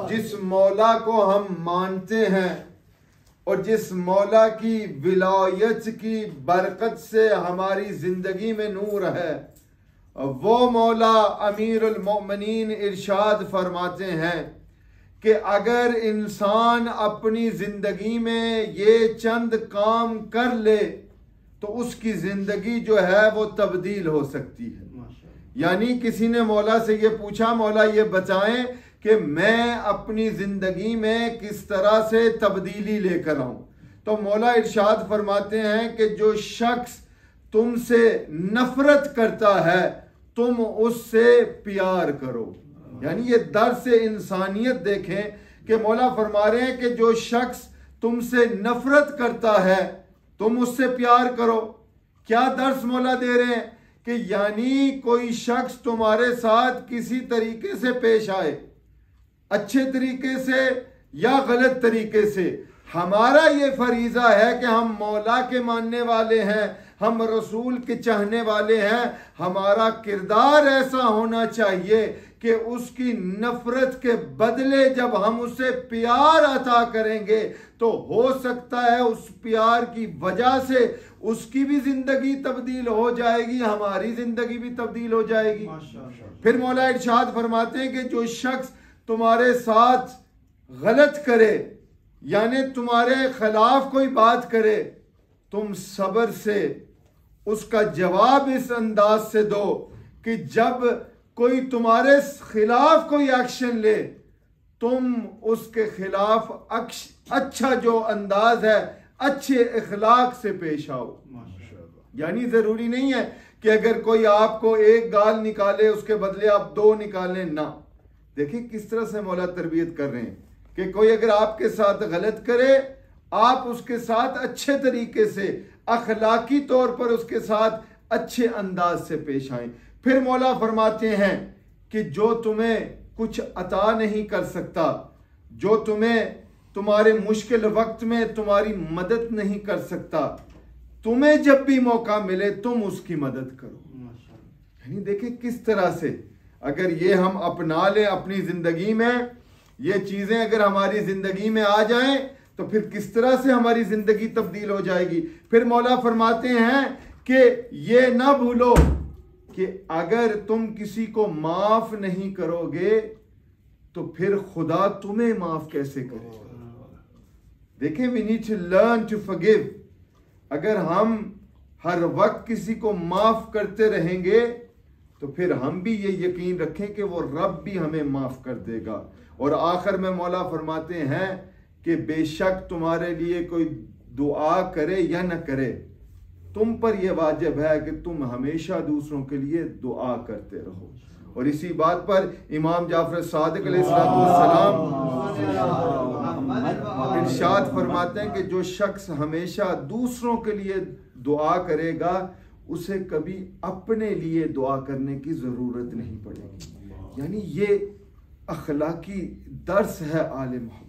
जिस मौला को हम मानते हैं और जिस मौला की विलायत की बरकत से हमारी जिंदगी में नूर है, वो मौला अमीरुल मोमिनीन इरशाद फरमाते हैं कि अगर इंसान अपनी जिंदगी में ये चंद काम कर ले तो उसकी जिंदगी जो है वो तब्दील हो सकती है। यानी किसी ने मौला से ये पूछा, मौला ये बताएं कि मैं अपनी जिंदगी में किस तरह से तब्दीली लेकर आऊं, तो मौला इरशाद फरमाते हैं कि जो शख्स तुमसे नफरत करता है तुम उससे प्यार करो। यानी ये दर्स से इंसानियत देखें कि मौला फरमा रहे हैं कि जो शख्स तुमसे नफरत करता है तुम उससे प्यार करो। क्या दर्स मौला दे रहे हैं कि यानी कोई शख्स तुम्हारे साथ किसी तरीके से पेश आए, अच्छे तरीके से या गलत तरीके से, हमारा ये फरीजा है कि हम मौला के मानने वाले हैं, हम रसूल के चाहने वाले हैं, हमारा किरदार ऐसा होना चाहिए कि उसकी नफरत के बदले जब हम उसे प्यार अता करेंगे तो हो सकता है उस प्यार की वजह से उसकी भी जिंदगी तब्दील हो जाएगी, हमारी जिंदगी भी तब्दील हो जाएगी। फिर मौला इरशाद फरमाते हैं कि जो शख्स तुम्हारे साथ गलत करे यानी तुम्हारे खिलाफ कोई बात करे, तुम सब्र से उसका जवाब इस अंदाज से दो कि जब कोई तुम्हारे खिलाफ कोई एक्शन ले तुम उसके खिलाफ अच्छा जो अंदाज है अच्छे इखलाक से पेश आओ। यानी जरूरी नहीं है कि अगर कोई आपको एक गाल निकाले उसके बदले आप दो निकालें ना। देखिए किस तरह से मौला तरबियत कर रहे हैं कि कोई अगर आपके साथ गलत करे आप उसके साथ अच्छे तरीके से अखलाकी तौर पर उसके साथ अच्छे अंदाज से पेश आए। फिर मौला फरमाते हैं कि जो तुम्हें कुछ अता नहीं कर सकता, जो तुम्हें तुम्हारे मुश्किल वक्त में तुम्हारी मदद नहीं कर सकता, तुम्हें जब भी मौका मिले तुम उसकी मदद करो। यानी देखिए किस तरह से अगर ये हम अपना लें अपनी जिंदगी में, ये चीजें अगर हमारी जिंदगी में आ जाएं तो फिर किस तरह से हमारी जिंदगी तब्दील हो जाएगी। फिर मौला फरमाते हैं कि ये ना भूलो कि अगर तुम किसी को माफ नहीं करोगे तो फिर खुदा तुम्हें माफ कैसे करेगा। देखिए we need to learn to forgive. अगर हम हर वक्त किसी को माफ करते रहेंगे तो फिर हम भी ये यकीन रखें कि वो रब भी हमें माफ कर देगा। और आखिर में मौला फरमाते हैं कि बेशक तुम्हारे लिए कोई दुआ करे या न करे, तुम पर यह वाजिब है कि तुम हमेशा दूसरों के लिए दुआ करते रहो। और इसी बात पर इमाम जाफर सादिक अलैहिस्सलाम इरशाद फरमाते हैं कि जो शख्स हमेशा दूसरों के लिए दुआ करेगा उसे कभी अपने लिए दुआ करने की जरूरत नहीं पड़ेगी। यानी ये अखलाकी दर्स है आले मोहम्मद।